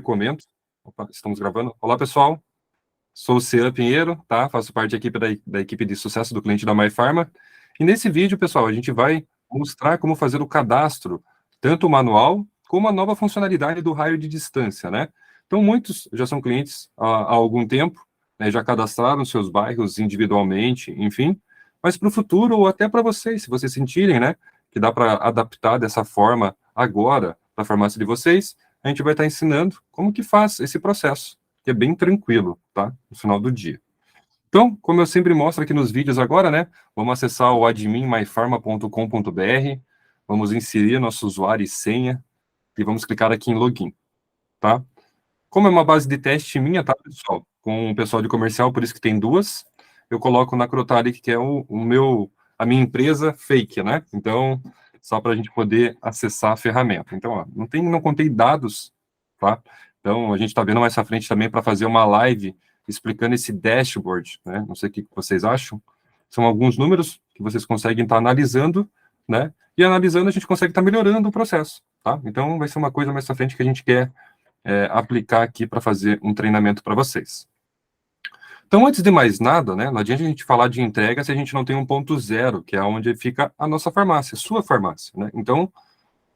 comento. Opa, estamos gravando. Olá, pessoal. Sou o Cian Pinheiro, tá? Faço parte da equipe de sucesso do cliente da MyPharma. E nesse vídeo, pessoal, a gente vai mostrar como fazer o cadastro, tanto manual, como a nova funcionalidade do raio de distância, né? Então, muitos já são clientes há algum tempo, né? Já cadastraram seus bairros individualmente, enfim. Mas para o futuro, ou até para vocês, se vocês sentirem, né? Que dá para adaptar dessa forma agora para a farmácia de vocês, a gente vai estar ensinando como que faz esse processo, que é bem tranquilo, tá? No final do dia. Então, como eu sempre mostro aqui nos vídeos agora, né? Vamos acessar o admin.mypharma.com.br, vamos inserir nosso usuário e senha e vamos clicar aqui em login, tá? Como é uma base de teste minha, tá, pessoal? Com o pessoal de comercial, por isso que tem duas, eu coloco na Crotalic, que é a minha empresa fake, né? Então, só para a gente poder acessar a ferramenta. Então, ó, não contei dados, tá? Então, a gente está vendo mais à frente também para fazer uma live explicando esse dashboard, né? Não sei o que vocês acham. São alguns números que vocês conseguem estar analisando, né? E analisando, a gente consegue estar melhorando o processo, tá? Então, vai ser uma coisa mais à frente que a gente quer aplicar aqui para fazer um treinamento para vocês. Então, antes de mais nada, né, não adianta a gente falar de entrega se a gente não tem um ponto zero, que é onde fica a nossa farmácia, sua farmácia, né? Então,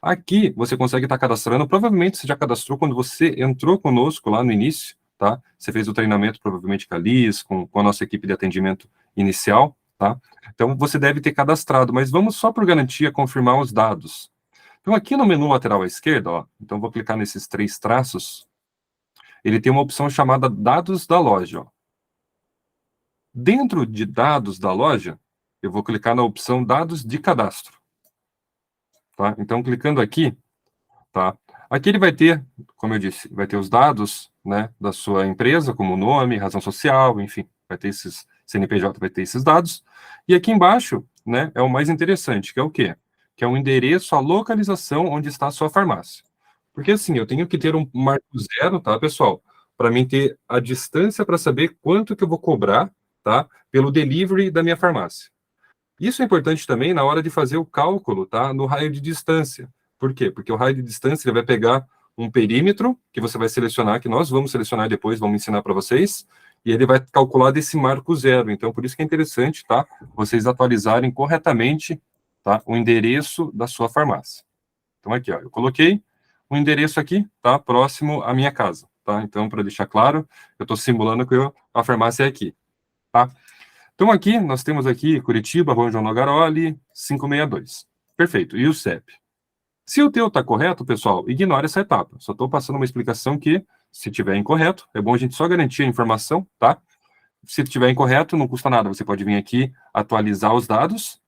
aqui você consegue estar cadastrando, provavelmente você já cadastrou quando você entrou conosco lá no início, tá? Você fez o treinamento provavelmente com a Liz, com a nossa equipe de atendimento inicial, tá? Então, você deve ter cadastrado, mas vamos só por garantia confirmar os dados. Então, aqui no menu lateral à esquerda, ó, então vou clicar nesses 3 traços, ele tem uma opção chamada Dados da Loja, ó. Dentro de dados da loja, eu vou clicar na opção dados de cadastro. Tá? Então, clicando aqui, tá? Aqui ele vai ter, como eu disse, vai ter os dados, né, da sua empresa, como nome, razão social, enfim, vai ter esses, CNPJ vai ter esses dados. E aqui embaixo, né, é o mais interessante, que é o quê? Que é o endereço, a localização onde está a sua farmácia. Porque assim, eu tenho que ter um marco zero, tá, pessoal? Para mim ter a distância para saber quanto que eu vou cobrar, tá? Pelo delivery da minha farmácia. Isso é importante também na hora de fazer o cálculo, tá? No raio de distância. Por quê? Porque o raio de distância ele vai pegar um perímetro que você vai selecionar, que nós vamos selecionar depois, vamos ensinar para vocês, e ele vai calcular desse marco zero. Então, por isso que é interessante, tá? Vocês atualizarem corretamente, tá? O endereço da sua farmácia. Então, aqui, ó, eu coloquei o endereço aqui, tá? Próximo à minha casa, tá? Então, para deixar claro, eu estou simulando que a farmácia é aqui. Tá? Então, aqui, nós temos aqui Curitiba, Rua João Nogaroli, 562. Perfeito. E o CEP? Se o teu está correto, pessoal, ignore essa etapa. Só estou passando uma explicação que, se tiver incorreto, é bom a gente só garantir a informação, tá? Se tiver incorreto, não custa nada. Você pode vir aqui, atualizar os dados.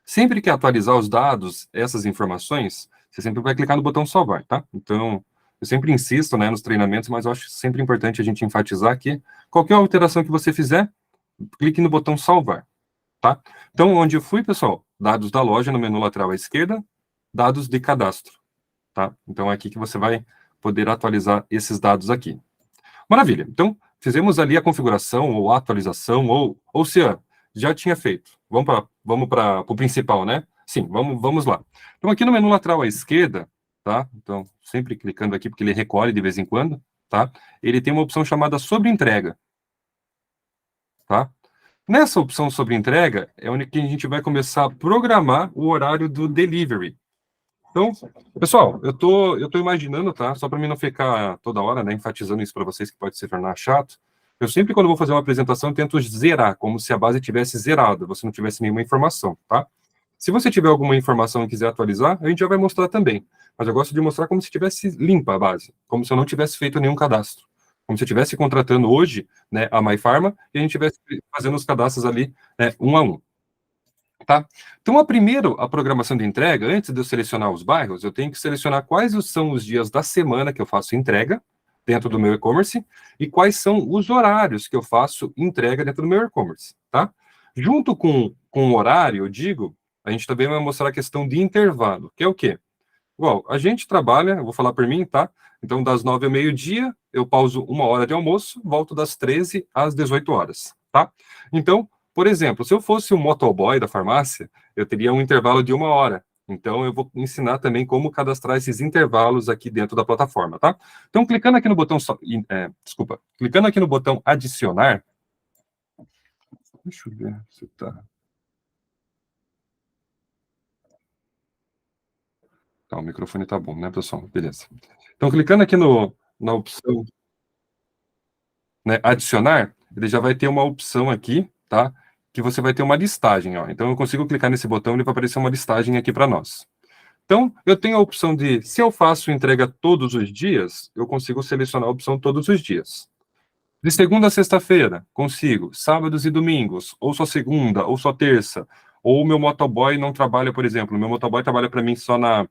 Sempre que atualizar os dados, essas informações, você sempre vai clicar no botão salvar, tá? Então, eu sempre insisto, né, nos treinamentos, mas eu acho sempre importante a gente enfatizar que qualquer alteração que você fizer, clique no botão salvar, tá? Então, onde eu fui, pessoal? Dados da loja no menu lateral à esquerda, dados de cadastro, tá? Então, é aqui que você vai poder atualizar esses dados aqui. Maravilha. Então, fizemos ali a configuração, ou a atualização, ou se já tinha feito. Vamos para o principal, né? Sim, vamos lá. Então, aqui no menu lateral à esquerda, tá? Então, sempre clicando aqui, porque ele recolhe de vez em quando, tá? Ele tem uma opção chamada sobre entrega, tá? Nessa opção sobre entrega, é onde que a gente vai começar a programar o horário do delivery. Então, pessoal, eu tô imaginando, tá? Só para mim não ficar toda hora, né, enfatizando isso para vocês, que pode se tornar chato. Eu sempre, quando vou fazer uma apresentação, tento zerar, como se a base tivesse zerada, você não tivesse nenhuma informação, tá? Se você tiver alguma informação e quiser atualizar, a gente já vai mostrar também. Mas eu gosto de mostrar como se tivesse limpa a base, como se eu não tivesse feito nenhum cadastro. Como se eu estivesse contratando hoje, né, a MyPharma, e a gente estivesse fazendo os cadastros ali, né, um a um. Tá? Então, a programação de entrega, antes de eu selecionar os bairros, eu tenho que selecionar quais são os dias da semana que eu faço entrega dentro do meu e-commerce e quais são os horários que eu faço entrega dentro do meu e-commerce, tá? Junto com o horário, eu digo, a gente também vai mostrar a questão de intervalo, que é o quê? Igual, a gente trabalha, eu vou falar por mim, tá? Então, das 9 ao meio-dia, eu pauso 1 hora de almoço, volto das 13 às 18 horas, tá? Então, por exemplo, se eu fosse um motoboy da farmácia, eu teria um intervalo de 1 hora. Então, eu vou ensinar também como cadastrar esses intervalos aqui dentro da plataforma, tá? Então, clicando aqui no botão, clicando aqui no botão adicionar, deixa eu ver se tá... Tá, o microfone tá bom, né, pessoal? Beleza. Então, clicando aqui na opção, né, adicionar, ele já vai ter uma opção aqui, tá? Que você vai ter uma listagem, ó. Então, eu consigo clicar nesse botão, ele vai aparecer uma listagem aqui para nós. Então, eu tenho a opção de, se eu faço entrega todos os dias, eu consigo selecionar a opção todos os dias. De segunda a sexta-feira, consigo. Sábados e domingos, ou só segunda, ou só terça. Ou o meu motoboy não trabalha, por exemplo, o meu motoboy trabalha para mim só na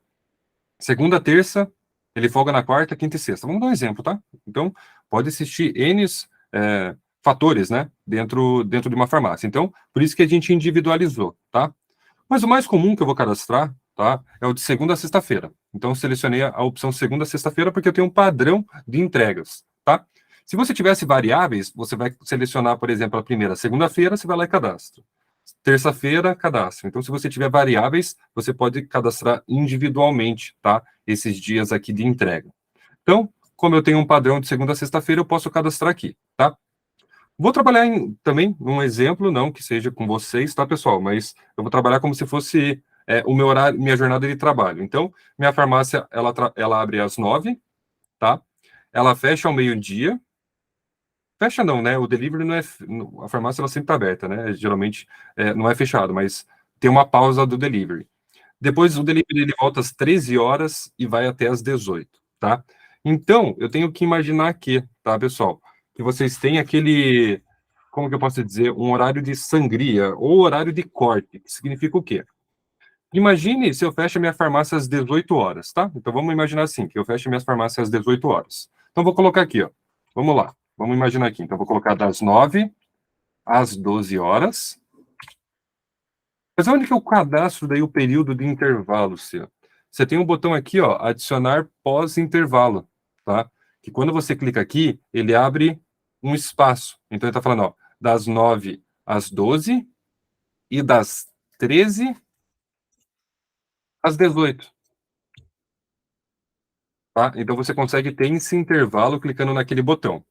segunda, terça, ele folga na quarta, quinta e sexta. Vamos dar um exemplo, tá? Então, pode existir N fatores, né, dentro de uma farmácia. Então, por isso que a gente individualizou, tá? Mas o mais comum que eu vou cadastrar, tá, é o de segunda a sexta-feira. Então, eu selecionei a opção segunda a sexta-feira porque eu tenho um padrão de entregas, tá? Se você tivesse variáveis, você vai selecionar, por exemplo, a primeira segunda-feira, você vai lá e cadastra. Terça-feira, cadastro. Então, se você tiver variáveis, você pode cadastrar individualmente, tá? Esses dias aqui de entrega. Então, como eu tenho um padrão de segunda a sexta-feira, eu posso cadastrar aqui, tá? Vou trabalhar também num exemplo, não que seja com vocês, tá, pessoal? Mas eu vou trabalhar como se fosse o meu horário, minha jornada de trabalho. Então, minha farmácia, ela abre às 9, tá? Ela fecha ao meio-dia. Fecha não, né? O delivery não é... A farmácia, ela sempre está aberta, né? Geralmente, não é fechado, mas tem uma pausa do delivery. Depois, o delivery, ele volta às 13 horas e vai até às 18, tá? Então, eu tenho que imaginar aqui, tá, pessoal? Que vocês têm aquele... Como que eu posso dizer? Um horário de sangria ou horário de corte, que significa o quê? Imagine se eu fecho a minha farmácia às 18 horas, tá? Então, vamos imaginar assim, que eu fecho minhas farmácias às 18 horas. Então, vou colocar aqui, ó. Vamos lá. Vamos imaginar aqui. Então, vou colocar das 9 às 12 horas. Mas onde que eu cadastro daí o período de intervalo, seu? Você tem um botão aqui, ó, adicionar pós-intervalo, tá? Que quando você clica aqui, ele abre um espaço. Então, ele está falando, ó, das 9 às 12 e das 13 às 18. Tá? Então, você consegue ter esse intervalo clicando naquele botão.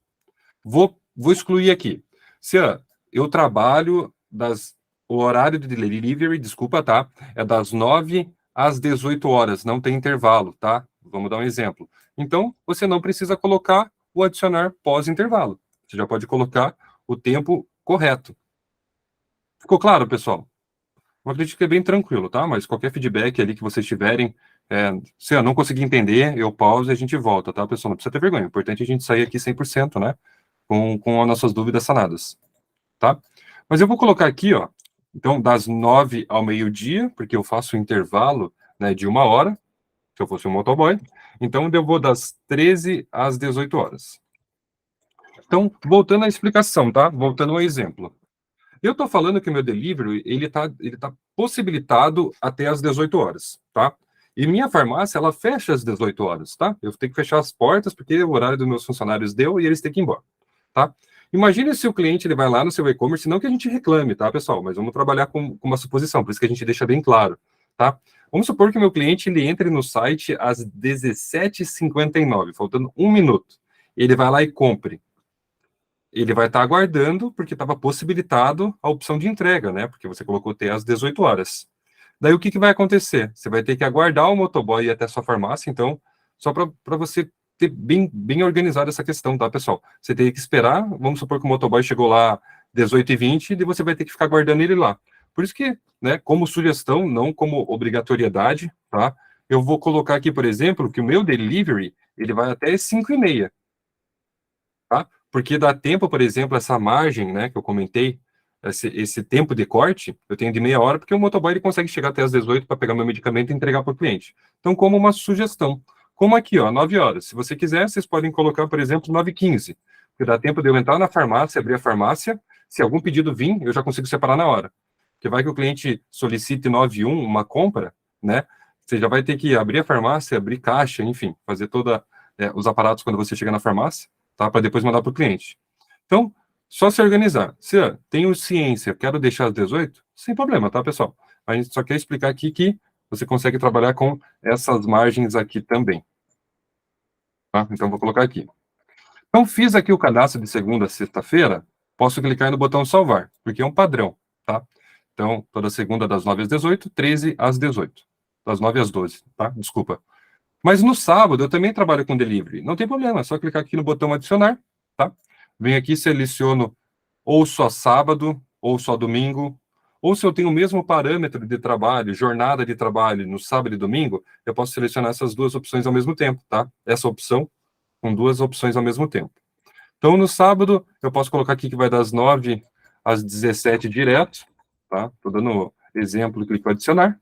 Vou excluir aqui. Se eu trabalho o horário de delivery, desculpa, tá? É das 9 às 18 horas, não tem intervalo, tá? Vamos dar um exemplo. Então, você não precisa colocar o adicionar pós-intervalo. Você já pode colocar o tempo correto. Ficou claro, pessoal? Eu acredito que é bem tranquilo, tá? Mas qualquer feedback ali que vocês tiverem, se eu não conseguir entender, eu pauso e a gente volta, tá, pessoal? Não precisa ter vergonha. O importante é a gente sair aqui 100%, né? Com as nossas dúvidas sanadas, tá? Mas eu vou colocar aqui, ó, então, das 9 ao meio-dia, porque eu faço um intervalo, né, de 1 hora, se eu fosse um motoboy. Então, eu vou das 13 às 18 horas. Então, voltando à explicação, tá? Voltando ao exemplo. Eu estou falando que o meu delivery, ele tá possibilitado até às 18 horas, tá? E minha farmácia, ela fecha às 18 horas, tá? Eu tenho que fechar as portas, porque o horário dos meus funcionários deu e eles têm que ir embora, tá? Imagine se o cliente ele vai lá no seu e-commerce, não que a gente reclame, tá, pessoal? Mas vamos trabalhar com uma suposição, por isso que a gente deixa bem claro, tá? Vamos supor que o meu cliente ele entre no site às 17h59, faltando 1 minuto. Ele vai lá e compre. Ele vai estar aguardando, porque estava possibilitado a opção de entrega, né? Porque você colocou até às 18 horas. Daí o que vai acontecer? Você vai ter que aguardar o motoboy ir até a sua farmácia, então, só para você ter bem organizado essa questão, tá, pessoal? Você tem que esperar, vamos supor que o motoboy chegou lá 18h20, e você vai ter que ficar aguardando ele lá. Por isso que, né, como sugestão, não como obrigatoriedade, tá? Eu vou colocar aqui, por exemplo, que o meu delivery, ele vai até 5h30, tá? Porque dá tempo, por exemplo, essa margem, né, que eu comentei, esse tempo de corte, eu tenho de meia hora, porque o motoboy ele consegue chegar até as 18 para pegar meu medicamento e entregar para o cliente. Então, como uma sugestão. Como aqui, ó, 9 horas. Se você quiser, vocês podem colocar, por exemplo, 9h15, que dá tempo de eu entrar na farmácia, abrir a farmácia, se algum pedido vir, eu já consigo separar na hora. Porque vai que o cliente solicite 9h01, uma compra, né? Você já vai ter que abrir a farmácia, abrir caixa, enfim, fazer todos os aparatos quando você chegar na farmácia, tá? Para depois mandar para o cliente. Então, só se organizar. Se tenho ciência, quero deixar às 18, sem problema, tá, pessoal? A gente só quer explicar aqui que você consegue trabalhar com essas margens aqui também. Tá? Então, vou colocar aqui. Então, fiz aqui o cadastro de segunda a sexta-feira, posso clicar no botão salvar, porque é um padrão, tá? Então, toda segunda das 9 às 18, 13 às 18. Das 9 às 12, tá? Desculpa. Mas no sábado eu também trabalho com delivery. Não tem problema, é só clicar aqui no botão adicionar, tá? Venho aqui, seleciono ou só sábado, ou só domingo, ou se eu tenho o mesmo parâmetro de trabalho, jornada de trabalho no sábado e domingo, eu posso selecionar essas duas opções ao mesmo tempo, tá? Essa opção com duas opções ao mesmo tempo. Então, no sábado, eu posso colocar aqui que vai das 9 às 17 direto, tá? Estou dando exemplo, clico em adicionar.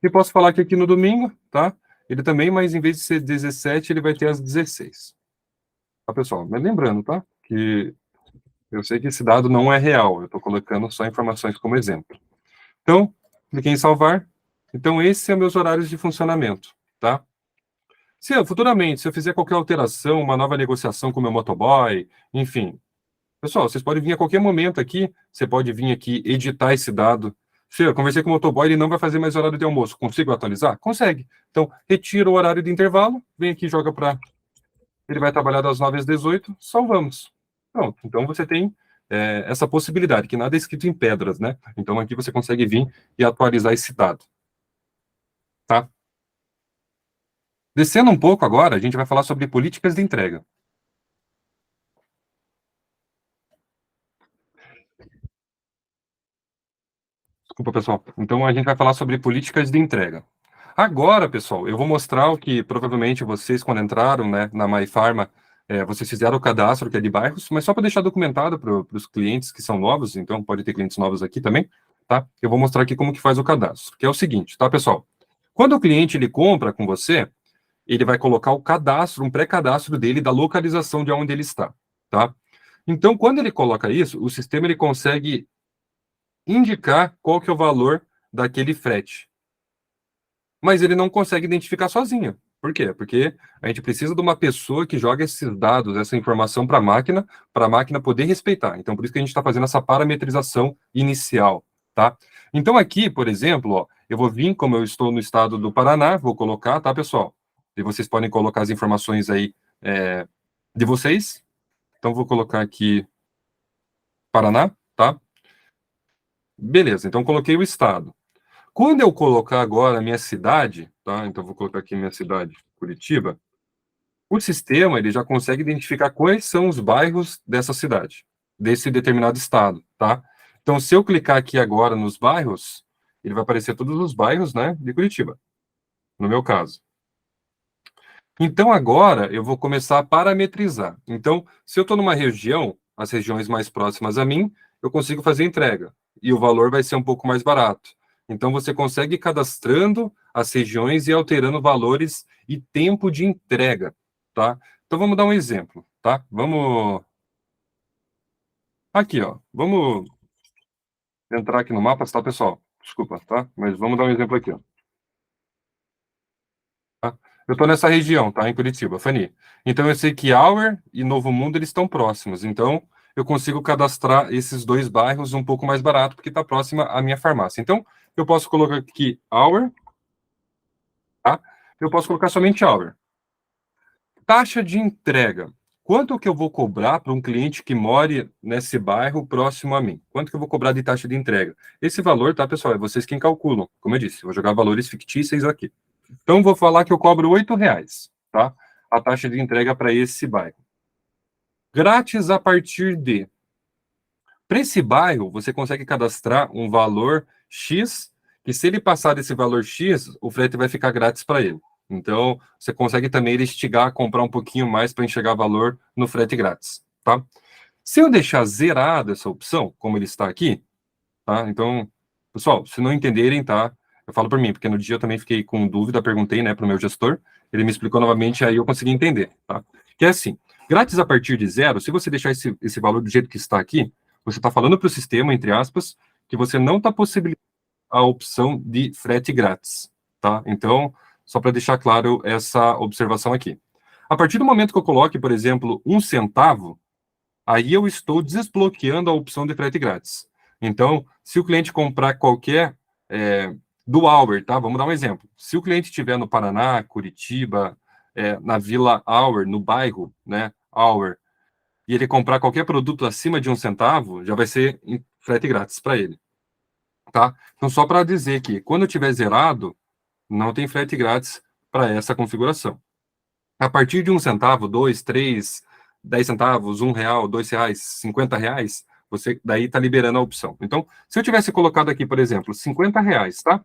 E posso falar que aqui no domingo, tá? Ele também, mas em vez de ser 17, ele vai ter às 16. Tá, pessoal? Mas lembrando, tá? Que eu sei que esse dado não é real, eu estou colocando só informações como exemplo. Então, cliquei em salvar. Então, esses são meus horários de funcionamento, tá? Futuramente, se eu fizer qualquer alteração, uma nova negociação com o meu motoboy, enfim. Pessoal, vocês podem vir a qualquer momento aqui, você pode vir aqui editar esse dado. Se eu conversei com o motoboy, ele não vai fazer mais horário de almoço. Consigo atualizar? Consegue. Então, retira o horário de intervalo, vem aqui e joga para... Ele vai trabalhar das 9 às 18, salvamos. Pronto. Então, você tem essa possibilidade, que nada é escrito em pedras, né? Então, aqui você consegue vir e atualizar esse dado. Tá? Descendo um pouco agora, a gente vai falar sobre políticas de entrega. Desculpa, pessoal. Então, a gente vai falar sobre políticas de entrega. Agora, pessoal, eu vou mostrar o que provavelmente vocês, quando entraram, né, na MyPharma, vocês fizeram o cadastro, que é de bairros, mas só para deixar documentado para os clientes que são novos, então pode ter clientes novos aqui também, tá? Eu vou mostrar aqui como que faz o cadastro, que é o seguinte, tá, pessoal? Quando o cliente ele compra com você, ele vai colocar o cadastro, um pré-cadastro dele da localização de onde ele está, tá? Então, quando ele coloca isso, o sistema ele consegue indicar qual que é o valor daquele frete. Mas ele não consegue identificar sozinho. Por quê? Porque a gente precisa de uma pessoa que joga esses dados, essa informação para a máquina poder respeitar. Então, por isso que a gente está fazendo essa parametrização inicial, tá? Então, aqui, por exemplo, ó, eu vou vir, como eu estou no estado do Paraná, vou colocar, tá, pessoal? E vocês podem colocar as informações aí de vocês. Então, vou colocar aqui Paraná, tá? Beleza, então coloquei o estado. Quando eu colocar agora a minha cidade, tá? Então, vou colocar aqui minha cidade, Curitiba. O sistema ele já consegue identificar quais são os bairros dessa cidade, desse determinado estado, tá? Então, se eu clicar aqui agora nos bairros, ele vai aparecer todos os bairros, né, de Curitiba, no meu caso. Então, agora eu vou começar a parametrizar. Então, se eu estou numa região, as regiões mais próximas a mim, eu consigo fazer entrega. E o valor vai ser um pouco mais barato. Então, você consegue ir cadastrando as regiões e alterando valores e tempo de entrega, tá? Então, vamos dar um exemplo, tá? Vamos... Aqui, ó. Vamos entrar aqui no mapa, tá, pessoal? Desculpa, tá? Mas vamos dar um exemplo aqui, ó. Tá? Eu estou nessa região, tá? Em Curitiba, Fani. Então, eu sei que Auer e Novo Mundo, eles estão próximos. Então, eu consigo cadastrar esses dois bairros um pouco mais barato, porque está próxima à minha farmácia. Então, eu posso colocar aqui Auer, tá? Eu posso colocar somente Auer. Taxa de entrega. Quanto que eu vou cobrar para um cliente que more nesse bairro próximo a mim? Quanto que eu vou cobrar de taxa de entrega? Esse valor, tá, pessoal? É vocês quem calculam. Como eu disse, eu vou jogar valores fictícios aqui. Então, vou falar que eu cobro R$8, tá? A taxa de entrega para esse bairro. Grátis a partir de... Para esse bairro, você consegue cadastrar um valor X, que se ele passar desse valor X, o frete vai ficar grátis para ele. Então, você consegue também instigar a comprar um pouquinho mais para enxergar valor no frete grátis, tá? Se eu deixar zerada essa opção, como ele está aqui, tá? Então, pessoal, se não entenderem, tá? Eu falo por mim, porque no dia eu também fiquei com dúvida, perguntei, né, para o meu gestor, ele me explicou novamente, aí eu consegui entender, tá? Que é assim, grátis a partir de zero, se você deixar esse valor do jeito que está aqui, você está falando para o sistema, entre aspas, que você não está possibilitando a opção de frete grátis, tá? Então, só para deixar claro essa observação aqui. A partir do momento que eu coloque, por exemplo, 1 centavo, aí eu estou desbloqueando a opção de frete grátis. Então, se o cliente comprar qualquer do Hour, tá? Vamos dar um exemplo. Se o cliente estiver no Paraná, Curitiba, na Vila Hour, no bairro, né, Hour, e ele comprar qualquer produto acima de 1 centavo, já vai ser frete grátis para ele, tá? Então, só para dizer que quando tiver zerado, não tem frete grátis para essa configuração. A partir de 1 centavo, 2, 3, 10 centavos, R$ 1, R$ 2, R$ 50, você daí está liberando a opção. Então, se eu tivesse colocado aqui, por exemplo, R$ 50, tá?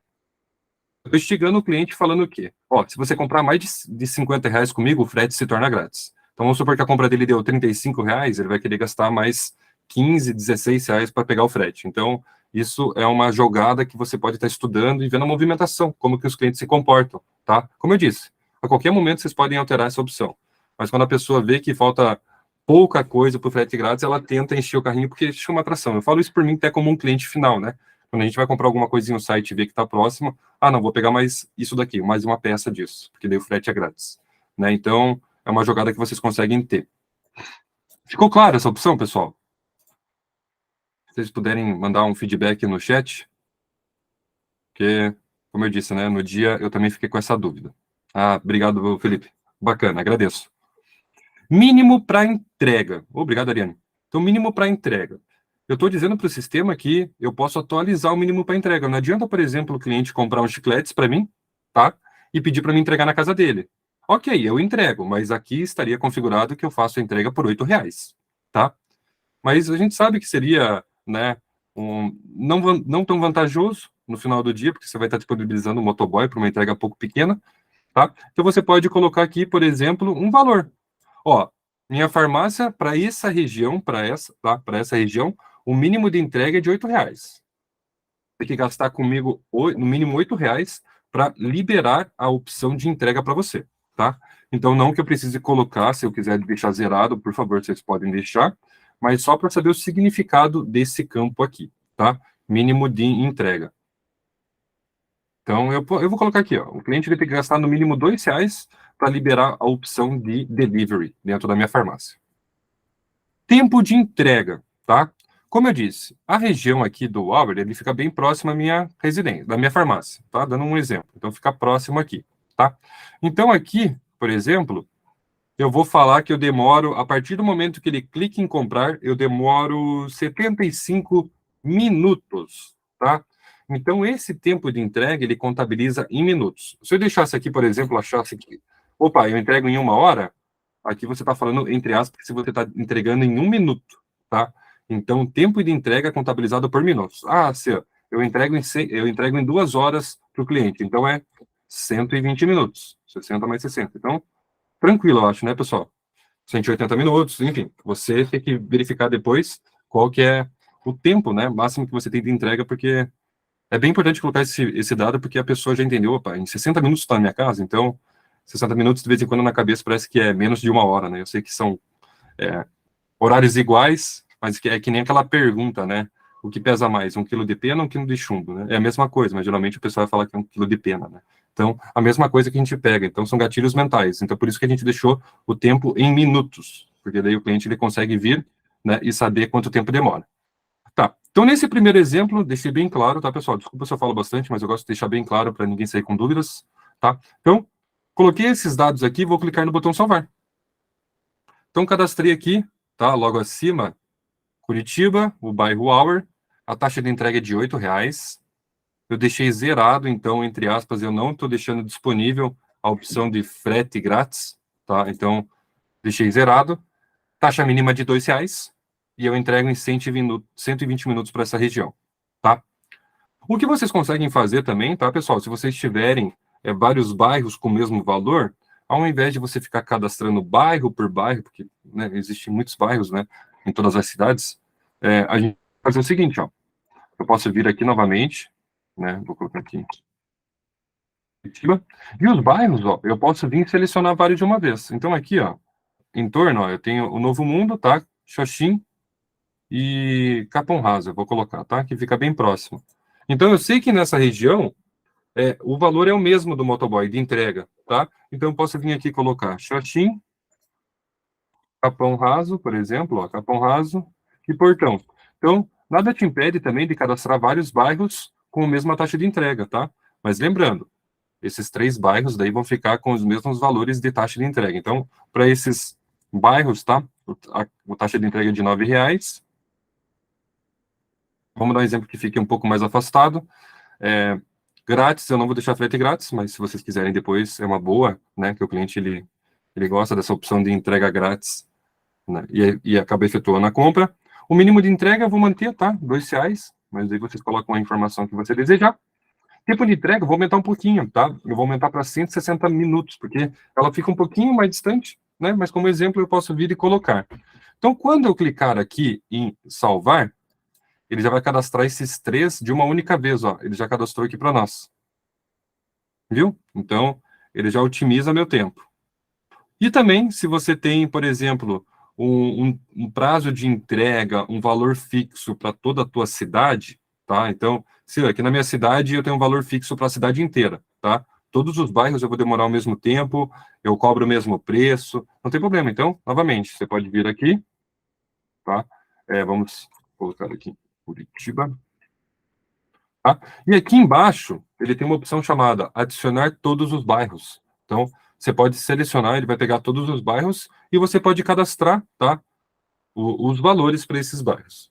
Eu estou instigando o cliente falando o quê? Ó, se você comprar mais de R$ 50 comigo, o frete se torna grátis. Então, vamos supor que a compra dele deu R$ 35, ele vai querer gastar mais R$ 15, R$ 16 para pegar o frete. Então, isso é uma jogada que você pode estar estudando e vendo a movimentação, como que os clientes se comportam, tá? Como eu disse, a qualquer momento vocês podem alterar essa opção. Mas quando a pessoa vê que falta pouca coisa para o frete grátis, ela tenta encher o carrinho porque chama atração. Eu falo isso por mim até como um cliente final, né? Quando a gente vai comprar alguma coisinha no site e vê que está próximo, não, vou pegar mais isso daqui, mais uma peça disso, porque daí o frete é grátis, né? Então, é uma jogada que vocês conseguem ter. Ficou clara essa opção, pessoal? Se vocês puderem mandar um feedback no chat, porque, como eu disse, né, no dia eu também fiquei com essa dúvida. Obrigado, Felipe. Bacana, agradeço. Mínimo para entrega. Obrigado, Ariane. Então, mínimo para entrega. Eu estou dizendo para o sistema que eu posso atualizar o mínimo para entrega. Não adianta, por exemplo, o cliente comprar uns chicletes para mim, tá? E pedir para me entregar na casa dele. Ok, eu entrego, mas aqui estaria configurado que eu faço a entrega por R$ 8, tá? Mas a gente sabe que seria, né, não tão vantajoso no final do dia, porque você vai estar disponibilizando um motoboy para uma entrega pouco pequena, tá? Então você pode colocar aqui, por exemplo, um valor. Ó, minha farmácia, para essa região, tá? Para essa região, o mínimo de entrega é de R$ 8. Tem que gastar comigo no mínimo R$ 8 para liberar a opção de entrega para você, tá? Então, não que eu precise colocar, se eu quiser deixar zerado, por favor, vocês podem deixar, mas só para saber o significado desse campo aqui, tá? Mínimo de entrega. Então, eu vou colocar aqui, ó, o cliente vai ter que gastar no mínimo R$ 2 para liberar a opção de delivery dentro da minha farmácia. Tempo de entrega, tá? Como eu disse, a região aqui do Hour, ele fica bem próximo à minha residência, da minha farmácia, tá? Dando um exemplo. Então, fica próximo aqui, tá? Então, aqui, por exemplo, eu vou falar que eu demoro, a partir do momento que ele clica em comprar, eu demoro 75 minutos, tá? Então, esse tempo de entrega, ele contabiliza em minutos. Se eu deixasse aqui, por exemplo, achasse que, opa, eu entrego em 1 hora, aqui você está falando, entre aspas, se você está entregando em 1 minuto, tá? Então, tempo de entrega é contabilizado por minutos. Se eu entrego em 2 horas para o cliente, então é 120 minutos, 60 mais 60. Então, tranquilo, eu acho, né, pessoal? 180 minutos, enfim, você tem que verificar depois qual que é o tempo, né, máximo que você tem de entrega, porque é bem importante colocar esse dado, porque a pessoa já entendeu, opa, em 60 minutos está na minha casa, então 60 minutos de vez em quando na cabeça parece que é menos de 1 hora, né? Eu sei que são horários iguais, mas que é que nem aquela pergunta, né? O que pesa mais, 1 quilo de pena ou 1 quilo de chumbo, né? É a mesma coisa, mas geralmente o pessoal vai falar que é 1 quilo de pena, né? Então, a mesma coisa que a gente pega. Então, são gatilhos mentais. Então, por isso que a gente deixou o tempo em minutos, porque daí o cliente ele consegue vir, né, e saber quanto tempo demora. Tá. Então, nesse primeiro exemplo, deixei bem claro, tá, pessoal? Desculpa se eu falo bastante, mas eu gosto de deixar bem claro para ninguém sair com dúvidas, tá? Então, coloquei esses dados aqui, vou clicar no botão salvar. Então, cadastrei aqui, tá? Logo acima, Curitiba, o bairro Hour, a taxa de entrega é de R$ 8. Eu deixei zerado, então, entre aspas, eu não estou deixando disponível a opção de frete grátis, tá? Então, deixei zerado. Taxa mínima de R$ 2 e eu entrego em 120 minutos para essa região, tá? O que vocês conseguem fazer também, tá, pessoal? Se vocês tiverem vários bairros com o mesmo valor, ao invés de você ficar cadastrando bairro por bairro, porque, né, existem muitos bairros, né, em todas as cidades, a gente vai fazer o seguinte, ó. Eu posso vir aqui novamente, né, vou colocar aqui. E os bairros, ó, eu posso vir selecionar vários de uma vez. Então, aqui, ó, em torno, ó, eu tenho o Novo Mundo, tá? Xoxim e Capão Raso, eu vou colocar, tá? Que fica bem próximo. Então, eu sei que nessa região, o valor é o mesmo do motoboy, de entrega, tá? Então, eu posso vir aqui e colocar Xoxim, Capão Raso, por exemplo, ó, Capão Raso e Portão. Então, nada te impede também de cadastrar vários bairros com a mesma taxa de entrega, tá? Mas lembrando, esses 3 bairros daí vão ficar com os mesmos valores de taxa de entrega. Então, para esses bairros, tá? A taxa de entrega é de R$9. Vamos dar um exemplo que fique um pouco mais afastado. Grátis, eu não vou deixar frete grátis, mas se vocês quiserem depois, é uma boa, né? Que o cliente, ele gosta dessa opção de entrega grátis, né, e acaba efetuando a compra. O mínimo de entrega eu vou manter, tá? R$2, mas aí vocês colocam a informação que você desejar. Tempo de entrega, eu vou aumentar um pouquinho, tá? Eu vou aumentar para 160 minutos, porque ela fica um pouquinho mais distante, né? Mas como exemplo, eu posso vir e colocar. Então, quando eu clicar aqui em salvar, ele já vai cadastrar esses 3 de uma única vez, ó. Ele já cadastrou aqui para nós. Viu? Então, ele já otimiza meu tempo. E também, se você tem, por exemplo, um prazo de entrega, um valor fixo para toda a tua cidade, tá? Então, se aqui na minha cidade eu tenho um valor fixo para a cidade inteira, tá? Todos os bairros eu vou demorar o mesmo tempo, eu cobro o mesmo preço, não tem problema. Então, novamente, você pode vir aqui, tá? Vamos colocar aqui Curitiba, tá? E aqui embaixo, ele tem uma opção chamada adicionar todos os bairros. Então, você pode selecionar, ele vai pegar todos os bairros e você pode cadastrar, tá? Os valores para esses bairros.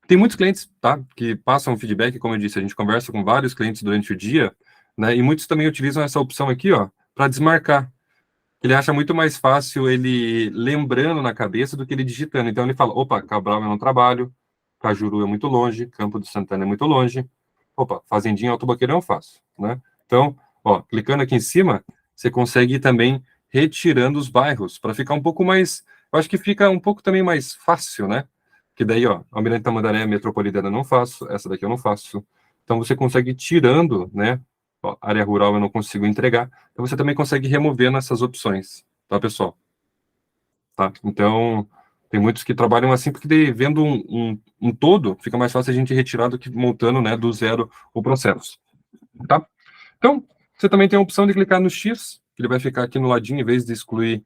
Tem muitos clientes, tá? Que passam feedback, como eu disse, a gente conversa com vários clientes durante o dia, né? E muitos também utilizam essa opção aqui, ó, para desmarcar. Ele acha muito mais fácil ele lembrando na cabeça do que ele digitando. Então ele fala, opa, Cabral eu não trabalho, Cajuru é muito longe, Campo do Santana é muito longe, opa, Fazendinha Alto Boqueirão eu faço, né? Então, ó, clicando aqui em cima, você consegue ir também retirando os bairros, para ficar um pouco mais, eu acho que fica um pouco também mais fácil, né? Que daí, ó, Almirante Tamandaré, Metropolitana eu não faço, essa daqui eu não faço. Então você consegue ir tirando, né? Ó, área rural eu não consigo entregar. Então você também consegue remover nessas opções, tá, pessoal? Tá? Então, tem muitos que trabalham assim, porque daí, vendo um todo, fica mais fácil a gente retirar do que montando, né, do zero o processo, tá? Então, você também tem a opção de clicar no X, que ele vai ficar aqui no ladinho, em vez de excluir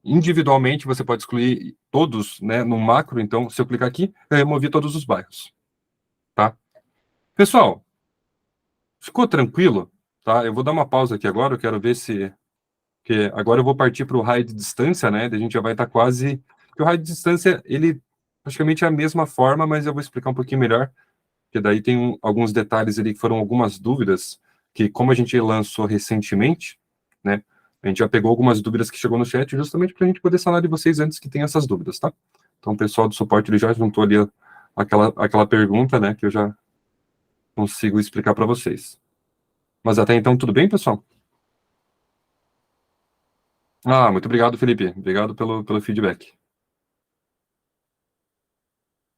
individualmente, você pode excluir todos, né, no macro. Então, se eu clicar aqui, eu removi todos os bairros, tá? Pessoal, ficou tranquilo? Tá? Eu vou dar uma pausa aqui agora, eu quero ver se... Porque agora eu vou partir para o raio de distância, né? A gente já vai estar quase... Porque o raio de distância, ele praticamente é a mesma forma, mas eu vou explicar um pouquinho melhor, porque daí tem alguns detalhes ali que foram algumas dúvidas, que como a gente lançou recentemente, né? A gente já pegou algumas dúvidas que chegou no chat, justamente para a gente poder sanar de vocês antes que tenha essas dúvidas, tá? Então o pessoal do suporte ele já juntou ali aquela pergunta, né? Que eu já consigo explicar para vocês. Mas até então, tudo bem, pessoal? Ah, muito obrigado, Felipe. Obrigado pelo feedback.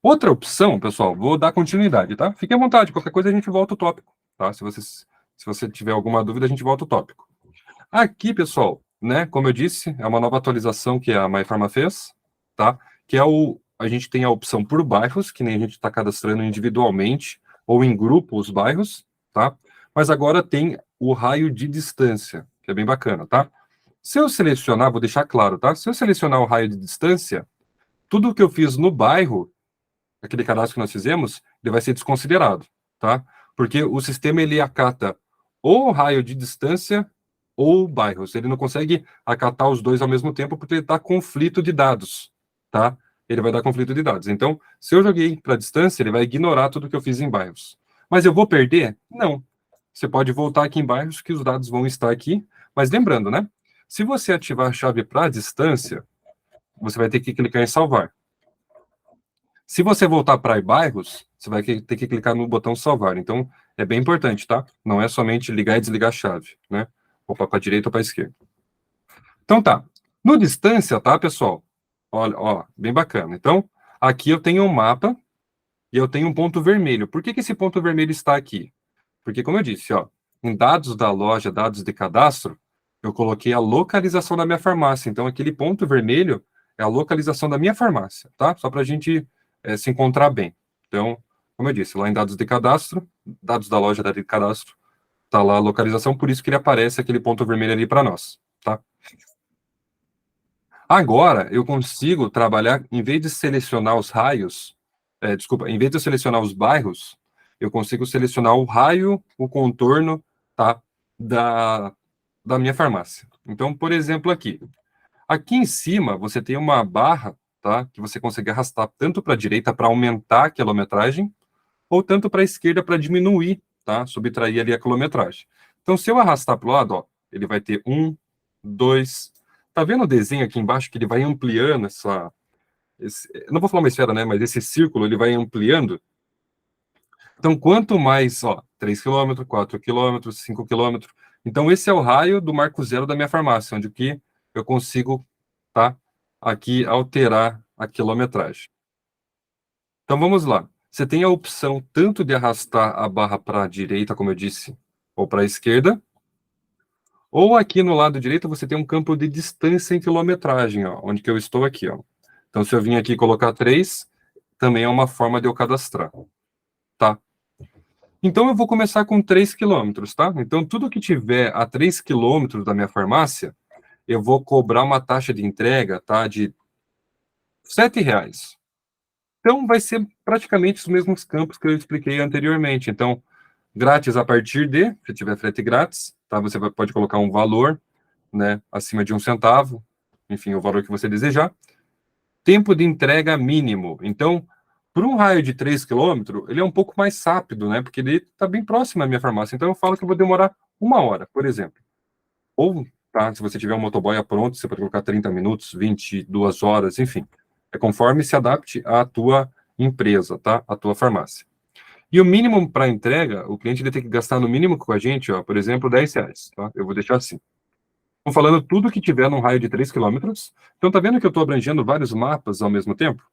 Outra opção, pessoal, vou dar continuidade, tá? Fique à vontade, qualquer coisa a gente volta ao tópico, tá? Se você tiver alguma dúvida, a gente volta ao tópico. Aqui, pessoal, né, como eu disse, é uma nova atualização que a MyPharma fez, tá? Que é a gente tem a opção por bairros, que nem a gente está cadastrando individualmente ou em grupo os bairros, tá? Mas agora tem o raio de distância, que é bem bacana, tá? Se eu selecionar, vou deixar claro, tá? Se eu selecionar o raio de distância, tudo que eu fiz no bairro, aquele cadastro que nós fizemos, ele vai ser desconsiderado, tá? Porque o sistema, ele acata ou o raio de distância ou bairros. Ele não consegue acatar os dois ao mesmo tempo porque ele dá conflito de dados, tá? Ele vai dar conflito de dados. Então, se eu joguei para distância, ele vai ignorar tudo que eu fiz em bairros. Mas eu vou perder? Não. Você pode voltar aqui em bairros que os dados vão estar aqui. Mas lembrando, né? Se você ativar a chave para distância, você vai ter que clicar em salvar. Se você voltar para bairros, você vai ter que clicar no botão salvar. Então, é bem importante, tá? Não é somente ligar e desligar a chave, né? Ou para a direita ou para a esquerda. Então, tá. No distância, tá, pessoal? Olha, ó, bem bacana. Então, aqui eu tenho um mapa e eu tenho um ponto vermelho. Por que esse ponto vermelho está aqui? Porque, como eu disse, ó, em dados da loja, dados de cadastro, eu coloquei a localização da minha farmácia. Então, aquele ponto vermelho é a localização da minha farmácia, tá? Só para a gente se encontrar bem. Então, como eu disse, lá em dados de cadastro, dados da loja, dados de cadastro, tá lá a localização, por isso que ele aparece aquele ponto vermelho ali para nós, tá? Agora, eu consigo trabalhar, em vez de selecionar os raios, desculpa, em vez de eu selecionar os bairros, eu consigo selecionar o raio, o contorno, tá, da minha farmácia. Então, por exemplo, aqui em cima você tem uma barra, tá, que você consegue arrastar tanto para a direita para aumentar a quilometragem, ou tanto para a esquerda para diminuir, tá, subtrair ali a quilometragem. Então, se eu arrastar para o lado, ó, ele vai ter 1, 2. Tá vendo o desenho aqui embaixo que ele vai ampliando não vou falar uma esfera, né, mas esse círculo ele vai ampliando. Então, quanto mais, ó, 3 km, 4 km, 5 km. Então, esse é o raio do marco zero da minha farmácia, onde que eu consigo, tá, aqui alterar a quilometragem. Então, vamos lá. Você tem a opção tanto de arrastar a barra para a direita, como eu disse, ou para a esquerda, ou aqui no lado direito você tem um campo de distância em quilometragem, ó, onde que eu estou aqui, ó. Então, se eu vim aqui colocar 3, também é uma forma de eu cadastrar, tá? Então, eu vou começar com 3 quilômetros, tá? Então, tudo que tiver a 3 quilômetros da minha farmácia, eu vou cobrar uma taxa de entrega, tá? De R$ 7. Então, vai ser praticamente os mesmos campos que eu expliquei anteriormente. Então, grátis a partir de, se tiver frete grátis, tá? Você pode colocar um valor, né? Acima de 1 centavo, enfim, o valor que você desejar. Tempo de entrega mínimo. Então, por um raio de 3 km, ele é um pouco mais rápido, né? Porque ele está bem próximo da minha farmácia. Então, eu falo que eu vou demorar 1 hora, por exemplo. Ou, tá, se você tiver um motoboy pronto, você pode colocar 30 minutos, 22 horas, enfim. É conforme se adapte à tua empresa, tá? À tua farmácia. E o mínimo para entrega, o cliente ele tem que gastar no mínimo com a gente, ó, por exemplo, R$ 10, tá? Eu vou deixar assim. Estou falando tudo que tiver num raio de 3 quilômetros. Então, tá vendo que eu estou abrangendo vários mapas ao mesmo tempo?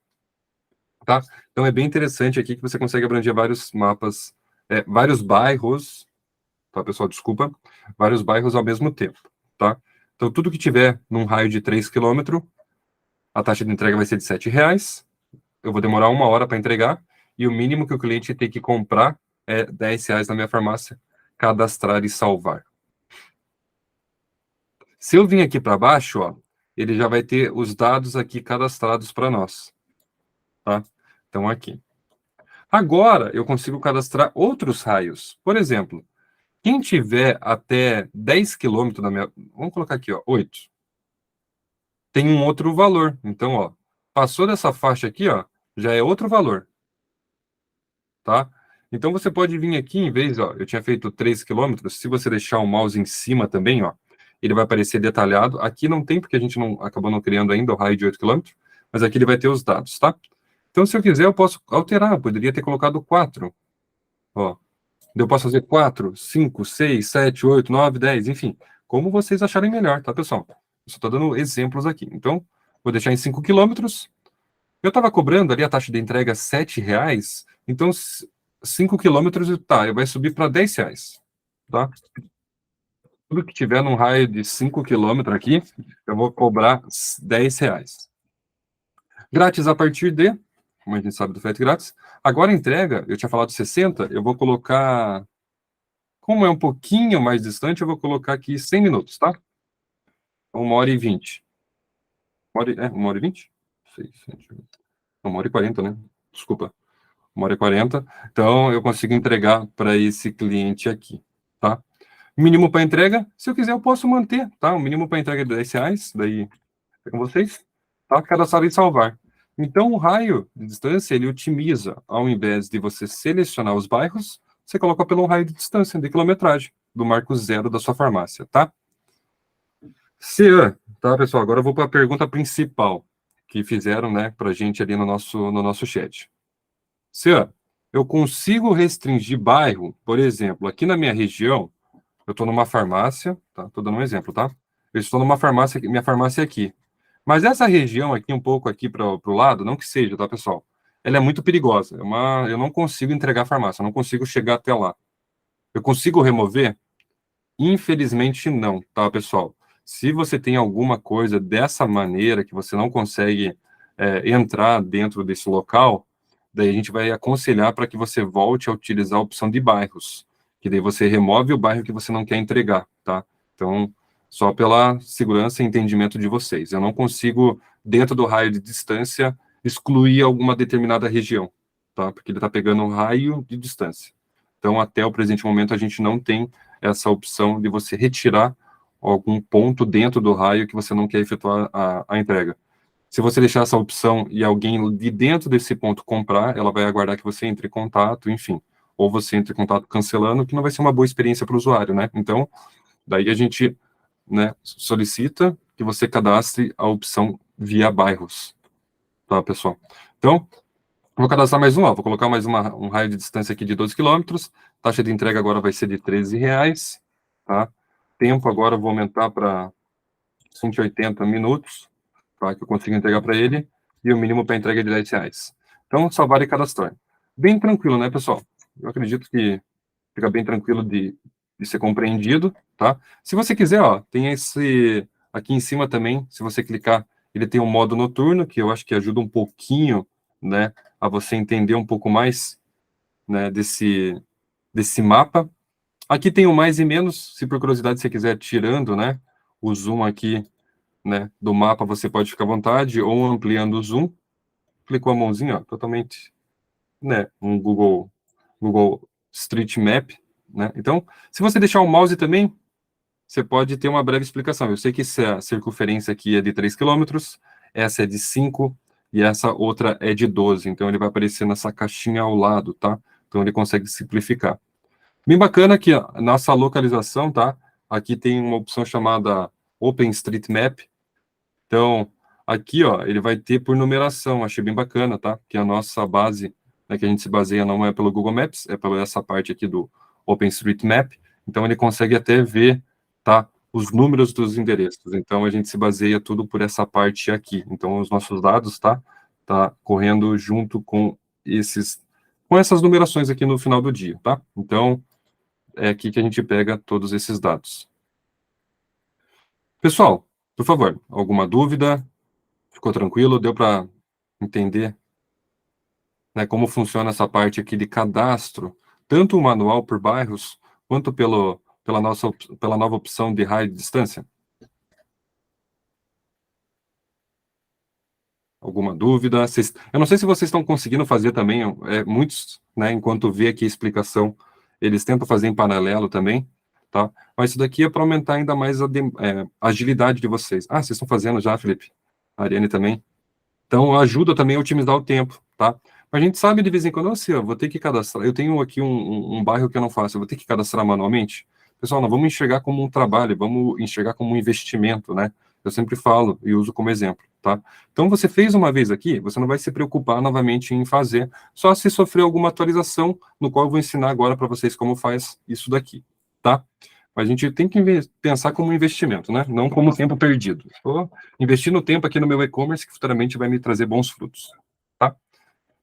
Tá? Então, é bem interessante aqui que você consegue abranger vários mapas, vários bairros, tá, pessoal? Desculpa. Vários bairros ao mesmo tempo, tá? Então, tudo que tiver num raio de 3 quilômetros, a taxa de entrega vai ser de R$ 7. Eu vou demorar 1 hora para entregar, e o mínimo que o cliente tem que comprar é R$ 10 na minha farmácia, cadastrar e salvar. Se eu vim aqui para baixo, ó, ele já vai ter os dados aqui cadastrados para nós, tá? Então, aqui. Agora, eu consigo cadastrar outros raios. Por exemplo, quem tiver até 10 quilômetros da minha... Vamos colocar aqui, ó, 8. Tem um outro valor. Então, ó, passou dessa faixa aqui, ó, já é outro valor, tá? Então, você pode vir aqui, em vez, ó, eu tinha feito 3 quilômetros, se você deixar o mouse em cima também, ó, ele vai aparecer detalhado. Aqui não tem, porque a gente acabou não criando ainda o raio de 8 km, mas aqui ele vai ter os dados, tá? Então, se eu quiser, eu posso alterar. Eu poderia ter colocado 4. Ó, eu posso fazer 4, 5, 6, 7, 8, 9, 10, enfim. Como vocês acharem melhor, tá, pessoal? Eu só estou dando exemplos aqui. Então, vou deixar em 5 quilômetros. Eu estava cobrando ali a taxa de entrega R$ 7. Então, 5 quilômetros, tá, vai subir para R$ 10, tá? Tudo que tiver num raio de 5 quilômetros aqui, eu vou cobrar R$ 10. Grátis a partir de, como a gente sabe do frete grátis. Agora, entrega, eu tinha falado 60, eu vou colocar, como é um pouquinho mais distante, eu vou colocar aqui 100 minutos, tá? 1h20. 1h20? 1h40, né? Desculpa. 1h40. Então, eu consigo entregar para esse cliente aqui, tá? Mínimo para entrega, se eu quiser, eu posso manter, tá? O mínimo para entrega é R$ 10, daí é com vocês, tá? Cadastrar e salvar. Então, o raio de distância, ele otimiza, ao invés de você selecionar os bairros, você coloca pelo raio de distância, de quilometragem, do marco zero da sua farmácia, tá? Cian, tá, pessoal? Agora eu vou para a pergunta principal que fizeram, né, para a gente ali no nosso chat. Cian, eu consigo restringir bairro, por exemplo, aqui na minha região, eu estou numa farmácia, tá? Estou dando um exemplo, tá? Eu estou numa farmácia, minha farmácia é aqui. Mas essa região aqui, um pouco aqui para o lado, não que seja, tá, pessoal? Ela é muito perigosa. Eu não consigo entregar a farmácia, eu não consigo chegar até lá. Eu consigo remover? Infelizmente não, tá, pessoal? Se você tem alguma coisa dessa maneira que você não consegue entrar dentro desse local, daí a gente vai aconselhar para que você volte a utilizar a opção de bairros, que daí você remove o bairro que você não quer entregar, tá? Então, só pela segurança e entendimento de vocês. Eu não consigo, dentro do raio de distância, excluir alguma determinada região, tá? Porque ele está pegando um raio de distância. Então, até o presente momento, a gente não tem essa opção de você retirar algum ponto dentro do raio que você não quer efetuar a entrega. Se você deixar essa opção e alguém de dentro desse ponto comprar, ela vai aguardar que você entre em contato, enfim. Ou você entre em contato cancelando, que não vai ser uma boa experiência para o usuário, né? Então, daí a gente, né, solicita que você cadastre a opção via bairros, tá, pessoal? Então, vou cadastrar mais um, ó, vou colocar mais um raio de distância aqui de 12 quilômetros, taxa de entrega agora vai ser de R$13, tá? Tempo agora eu vou aumentar para 180 minutos, tá, que eu consigo entregar para ele, e o mínimo para entrega é de R$10. Então, salvar e cadastrar. Bem tranquilo, né, pessoal? Eu acredito que fica bem tranquilo de ser compreendido, tá? Se você quiser, ó, tem esse aqui em cima também, se você clicar, ele tem um modo noturno, que eu acho que ajuda um pouquinho, né, a você entender um pouco mais, né, desse mapa. Aqui tem o mais e menos, se por curiosidade você quiser tirando, né, o zoom aqui, né, do mapa, você pode ficar à vontade, ou ampliando o zoom, clicou a mãozinha, ó, totalmente, né, um Google Street Map, né? Então, se você deixar o mouse também, você pode ter uma breve explicação. Eu sei que essa circunferência aqui é de 3 quilômetros, essa é de 5 e essa outra é de 12. Então, ele vai aparecer nessa caixinha ao lado, tá? Então, ele consegue simplificar. Bem bacana que a nossa localização, tá? Aqui tem uma opção chamada OpenStreetMap. Então, aqui, ó, ele vai ter por numeração. Achei bem bacana, tá? Que a nossa base, né, que a gente se baseia não é pelo Google Maps, é pela essa parte aqui do OpenStreetMap. Então, ele consegue até ver, tá? Os números dos endereços. Então, a gente se baseia tudo por essa parte aqui. Então, os nossos dados, tá? Tá correndo junto com essas numerações aqui no final do dia, tá? Então, é aqui que a gente pega todos esses dados. Pessoal, por favor, alguma dúvida? Ficou tranquilo? Deu para entender, né, como funciona essa parte aqui de cadastro, tanto o manual por bairros, quanto pela nova opção de raio de distância? Alguma dúvida? Eu não sei se vocês estão conseguindo fazer também, muitos, né, enquanto vê aqui a explicação, eles tentam fazer em paralelo também, tá? Mas isso daqui é para aumentar ainda mais a agilidade de vocês. Ah, vocês estão fazendo já, Felipe? A Ariane também? Então, ajuda também a otimizar o tempo, tá? A gente sabe de vez em quando, assim, eu vou ter que cadastrar. Eu tenho aqui um bairro que eu não faço, eu vou ter que cadastrar manualmente. Pessoal, não vamos enxergar como um trabalho, vamos enxergar como um investimento, né? Eu sempre falo e uso como exemplo, tá? Então, você fez uma vez aqui, você não vai se preocupar novamente em fazer, só se sofrer alguma atualização, no qual eu vou ensinar agora para vocês como faz isso daqui, tá? Mas a gente tem que pensar como um investimento, né? Não como tempo perdido. Estou investindo tempo aqui no meu e-commerce que futuramente vai me trazer bons frutos, tá?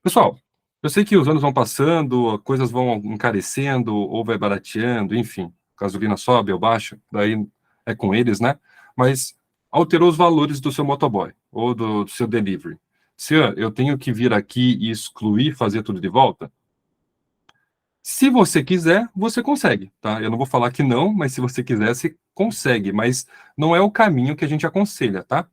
Pessoal, eu sei que os anos vão passando, coisas vão encarecendo ou vai barateando, enfim, gasolina sobe ou baixa, daí é com eles, né? Mas alterou os valores do seu motoboy ou do seu delivery. Se eu tenho que vir aqui e excluir, fazer tudo de volta, se você quiser, você consegue, tá? Eu não vou falar que não, mas se você quiser, você consegue, mas não é o caminho que a gente aconselha, tá?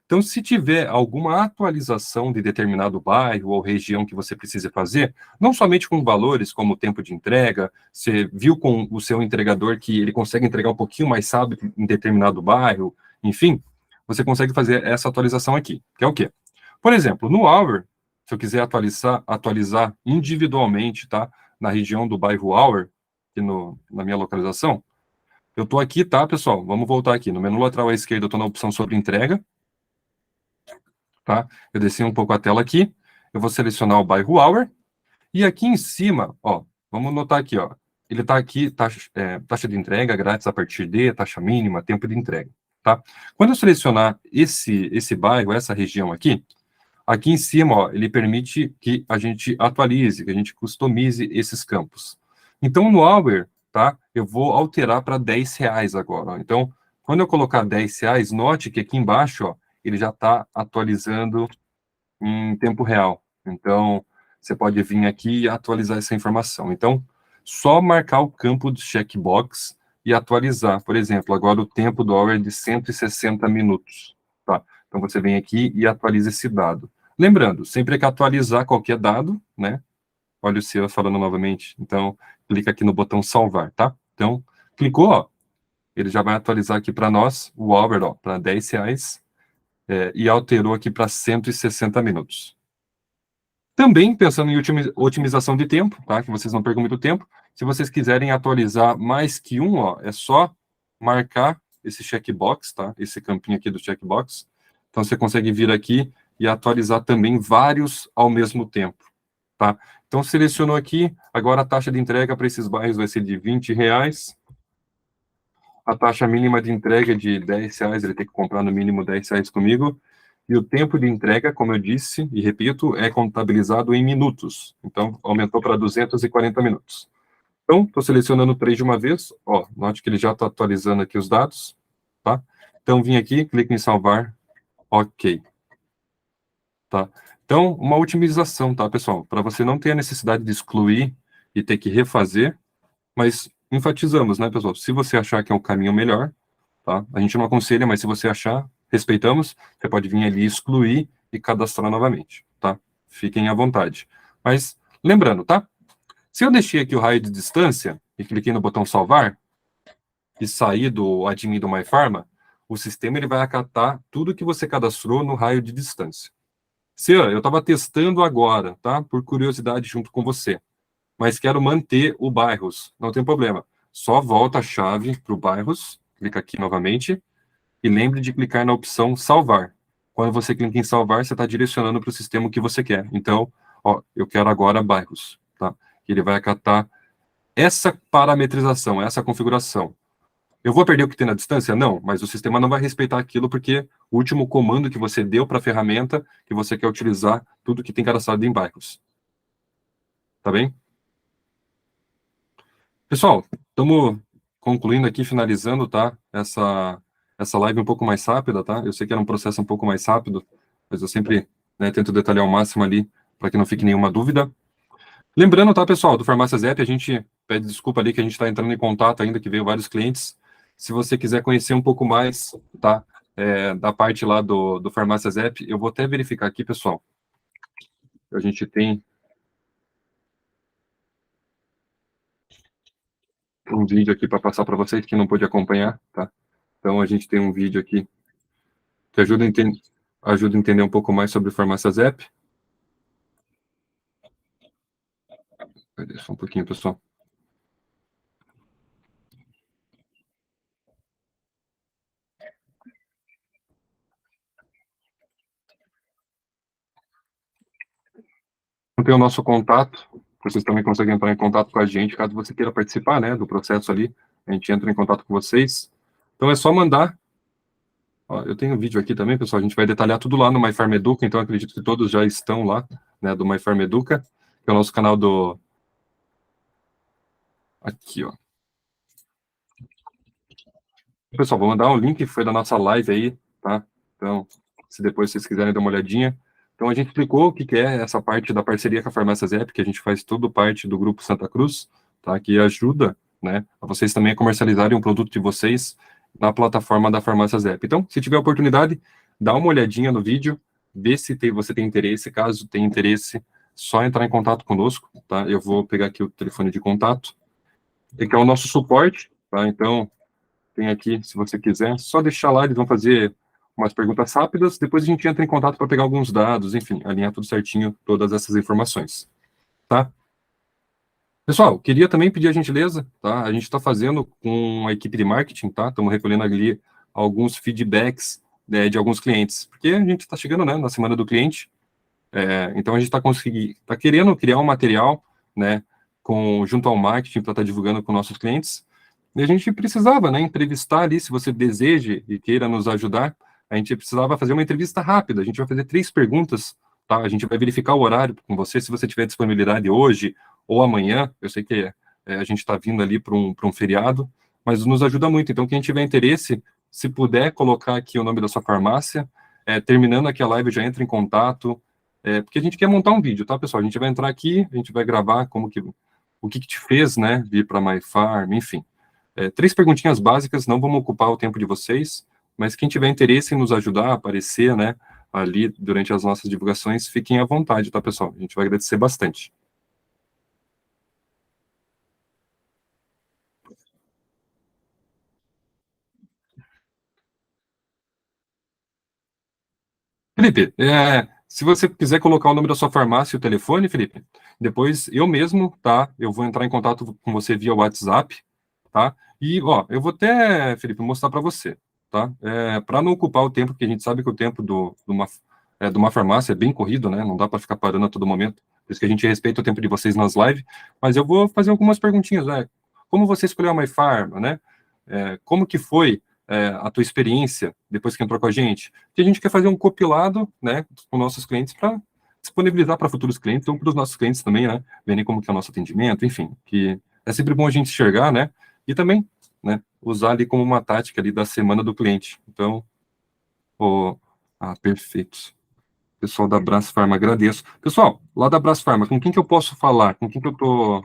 Então, se tiver alguma atualização de determinado bairro ou região que você precise fazer, não somente com valores como o tempo de entrega, você viu com o seu entregador que ele consegue entregar um pouquinho mais rápido em determinado bairro, enfim, você consegue fazer essa atualização aqui, que é o quê? Por exemplo, no Hour, se eu quiser atualizar individualmente, tá? Na região do bairro Hour, aqui na minha localização, eu estou aqui, tá, pessoal? Vamos voltar aqui. No menu lateral à esquerda, eu estou na opção sobre entrega, tá? Eu desci um pouco a tela aqui, eu vou selecionar o bairro Hour, e aqui em cima, ó, vamos notar aqui, ó, ele está aqui, taxa de entrega grátis a partir de, taxa mínima, tempo de entrega, tá? Quando eu selecionar esse bairro, essa região aqui em cima, ó, ele permite que a gente atualize, que a gente customize esses campos. Então, no Hour, tá, eu vou alterar para R$10 agora. Ó. Então, quando eu colocar R$10, note que aqui embaixo, ó, ele já está atualizando em tempo real. Então, você pode vir aqui e atualizar essa informação. Então, só marcar o campo do checkbox e atualizar. Por exemplo, agora o tempo do Hour é de 160 minutos. Tá? Então, você vem aqui e atualiza esse dado. Lembrando, sempre que atualizar qualquer dado, né? Olha o Cian falando novamente. Então, clica aqui no botão salvar, tá? Então, clicou, ó, ele já vai atualizar aqui para nós o hour, ó, para R$10, e alterou aqui para 160 minutos. Também, pensando em otimização de tempo, tá? Que vocês não percam muito tempo, se vocês quiserem atualizar mais que um, ó, é só marcar esse checkbox, tá? Esse campinho aqui do checkbox. Então, você consegue vir aqui e atualizar também vários ao mesmo tempo, tá? Então, selecionou aqui, agora a taxa de entrega para esses bairros vai ser de R$20. A taxa mínima de entrega é de R$10, ele tem que comprar no mínimo R$10 comigo. E o tempo de entrega, como eu disse e repito, é contabilizado em minutos. Então, aumentou para 240 minutos. Então, estou selecionando 3 de uma vez. Ó, note que ele já está atualizando aqui os dados, tá? Então, vim aqui, clico em salvar. Ok. Tá? Então, uma otimização, tá, pessoal? Para você não ter a necessidade de excluir e ter que refazer, mas enfatizamos, né, pessoal? Se você achar que é o caminho melhor, tá? A gente não aconselha, mas se você achar, respeitamos, você pode vir ali excluir e cadastrar novamente, tá? Fiquem à vontade. Mas, lembrando, tá? Se eu deixei aqui o raio de distância e cliquei no botão salvar e sair do admin do MyPharma, o sistema ele vai acatar tudo que você cadastrou no raio de distância. Se eu estava testando agora, tá? Por curiosidade junto com você, mas quero manter o bairros, não tem problema. Só volta a chave para o bairros, clica aqui novamente, e lembre de clicar na opção salvar. Quando você clica em salvar, você está direcionando para o sistema que você quer. Então, ó, eu quero agora bairros, tá? Ele vai acatar essa parametrização, essa configuração. Eu vou perder o que tem na distância? Não, mas o sistema não vai respeitar aquilo porque o último comando que você deu para a ferramenta que você quer utilizar, tudo que tem cadastrado em bairros. Tá bem? Pessoal, estamos concluindo aqui, finalizando, tá? Essa live um pouco mais rápida, tá? Eu sei que era um processo um pouco mais rápido, mas eu sempre, né, tento detalhar ao máximo ali para que não fique nenhuma dúvida. Lembrando, tá, pessoal, do Farmácias App, a gente pede desculpa ali que a gente está entrando em contato ainda, que veio vários clientes. Se você quiser conhecer um pouco mais, tá, da parte lá do Farmácias App, eu vou até verificar aqui, pessoal. A gente tem um vídeo aqui para passar para vocês que não pôde acompanhar, tá? Então, a gente tem um vídeo aqui que ajuda a entender um pouco mais sobre o Farmácias App. Peraí, só um pouquinho, pessoal. Tem o nosso contato, vocês também conseguem entrar em contato com a gente, caso você queira participar, né, do processo ali, a gente entra em contato com vocês. Então, é só mandar. Ó, eu tenho um vídeo aqui também, pessoal, a gente vai detalhar tudo lá no MyFarm Educa, então acredito que todos já estão lá, né, do MyFarm Educa, que é o nosso canal do... Aqui, ó. Pessoal, vou mandar um link que foi da nossa live aí, tá? Então, se depois vocês quiserem dar uma olhadinha. Então, a gente explicou o que é essa parte da parceria com a Farmácias App, que a gente faz tudo parte do Grupo Santa Cruz, tá? Que ajuda, né, a vocês também a comercializarem um produto de vocês na plataforma da Farmácias App. Então, se tiver oportunidade, dá uma olhadinha no vídeo, vê se você tem interesse. Caso tenha interesse, só entrar em contato conosco, tá? Eu vou pegar aqui o telefone de contato, que é o nosso suporte, tá? Então, tem aqui, se você quiser, só deixar lá, eles vão fazer umas perguntas rápidas, depois a gente entra em contato para pegar alguns dados, enfim, alinhar tudo certinho, todas essas informações, tá? Pessoal, queria também pedir a gentileza, tá? A gente está fazendo com a equipe de marketing, tá? Estamos recolhendo ali alguns feedbacks, né, de alguns clientes, porque a gente está chegando, né, na semana do cliente, então a gente está querendo criar um material, né, junto ao marketing para estar divulgando com nossos clientes. E a gente precisava, né, entrevistar ali, se você deseja e queira nos ajudar, a gente precisava fazer uma entrevista rápida. A gente vai fazer 3 perguntas, tá? A gente vai verificar o horário com você, se você tiver disponibilidade hoje ou amanhã. Eu sei que a gente está vindo ali para um feriado, mas nos ajuda muito. Então, quem tiver interesse, se puder colocar aqui o nome da sua farmácia, terminando aqui a live, já entra em contato, porque a gente quer montar um vídeo, tá, pessoal? A gente vai entrar aqui, a gente vai gravar o que te fez, né, vir para a MyFarm, enfim. 3 perguntinhas básicas, não vamos ocupar o tempo de vocês, mas quem tiver interesse em nos ajudar a aparecer, né, ali durante as nossas divulgações, fiquem à vontade, tá, pessoal? A gente vai agradecer bastante. Felipe, se você quiser colocar o nome da sua farmácia e o telefone, Felipe, depois eu mesmo, tá? Eu vou entrar em contato com você via WhatsApp, tá? E, ó, eu vou até, Felipe, mostrar para você, tá? Para não ocupar o tempo, porque a gente sabe que o tempo de uma farmácia é bem corrido, né? Não dá para ficar parando a todo momento. Por isso que a gente respeita o tempo de vocês nas lives, mas eu vou fazer algumas perguntinhas, né? Como você escolheu a MyPharma, né? Como que foi a tua experiência depois que entrou com a gente? Que a gente quer fazer um compilado, né, com nossos clientes para disponibilizar para futuros clientes ou para os nossos clientes também, né, verem como que é o nosso atendimento, enfim, que é sempre bom a gente enxergar, né, e também, né, usar ali como uma tática ali da semana do cliente. Então, perfeito. Pessoal da Brás Farma, agradeço. Pessoal, lá da Brás Farma, com quem que eu posso falar? Com quem que eu tô...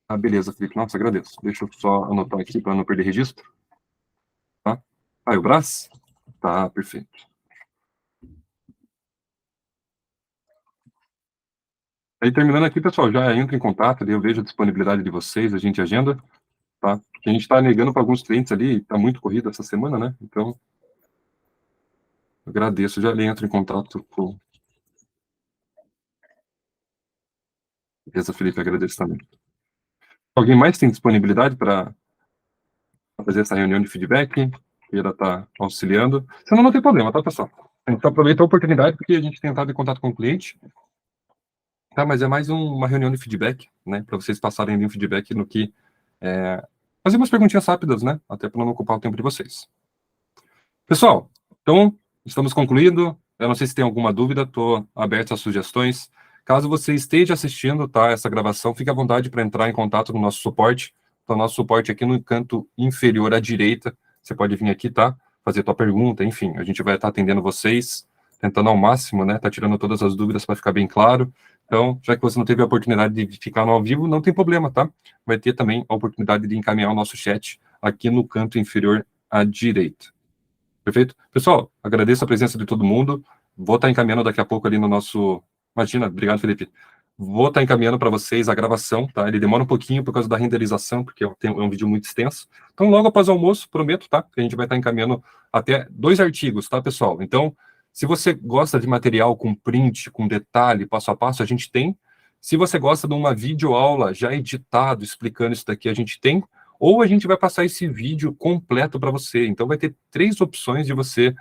Ah, beleza, Felipe. Nossa, agradeço. Deixa eu só anotar aqui para não perder registro, tá? Ah, é o Brás? Tá, perfeito. Aí, terminando aqui, pessoal, já entra em contato, daí eu vejo a disponibilidade de vocês, a gente agenda, tá? Porque a gente está negando para alguns clientes ali, está muito corrido essa semana, né? Então, eu agradeço, já entro em contato com... Beleza, Felipe, agradeço também. Alguém mais tem disponibilidade para fazer essa reunião de feedback? Queira estar auxiliando? Senão não tem problema, tá, pessoal? A gente aproveita a oportunidade porque a gente tem entrado em contato com o cliente, tá? Mas é mais uma reunião de feedback, né? Para vocês passarem ali um feedback no que... fazer umas perguntinhas rápidas, né? Até para não ocupar o tempo de vocês. Pessoal, então, estamos concluindo. Eu não sei se tem alguma dúvida, estou aberto às sugestões. Caso você esteja assistindo, tá, essa gravação, fique à vontade para entrar em contato com o nosso suporte. Então, nosso suporte aqui no canto inferior à direita. Você pode vir aqui, tá? Fazer tua pergunta, enfim, a gente vai estar atendendo vocês, tentando ao máximo, né? Tá tirando todas as dúvidas para ficar bem claro. Então, já que você não teve a oportunidade de ficar no ao vivo, não tem problema, tá? Vai ter também a oportunidade de encaminhar o nosso chat aqui no canto inferior à direita. Perfeito? Pessoal, agradeço a presença de todo mundo. Vou estar encaminhando daqui a pouco ali no nosso... Imagina, obrigado, Felipe. Vou estar encaminhando para vocês a gravação, tá? Ele demora um pouquinho por causa da renderização, porque é um vídeo muito extenso. Então, logo após o almoço, prometo, tá? Que a gente vai estar encaminhando até 2 artigos, tá, pessoal? Então, se você gosta de material com print, com detalhe, passo a passo, a gente tem. Se você gosta de uma videoaula já editado, explicando isso daqui, a gente tem. Ou a gente vai passar esse vídeo completo para você. Então, vai ter 3 opções de você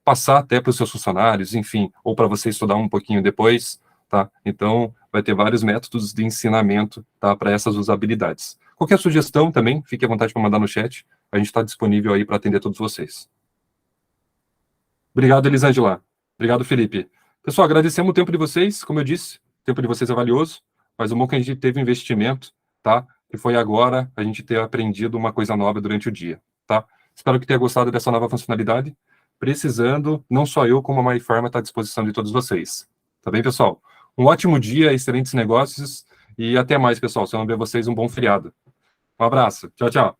passar até para os seus funcionários, enfim, ou para você estudar um pouquinho depois, tá? Então, vai ter vários métodos de ensinamento, tá, para essas usabilidades. Qualquer sugestão também, fique à vontade para mandar no chat. A gente está disponível aí para atender todos vocês. Obrigado, Elisângela. Obrigado, Felipe. Pessoal, agradecemos o tempo de vocês. Como eu disse, o tempo de vocês é valioso, mas o bom é que a gente teve um investimento, tá? E foi agora a gente ter aprendido uma coisa nova durante o dia, tá? Espero que tenha gostado dessa nova funcionalidade. Precisando, não só eu, como a MyPharma está à disposição de todos vocês. Tá bem, pessoal? Um ótimo dia, excelentes negócios e até mais, pessoal. Se eu não ver vocês, um bom feriado. Um abraço. Tchau, tchau.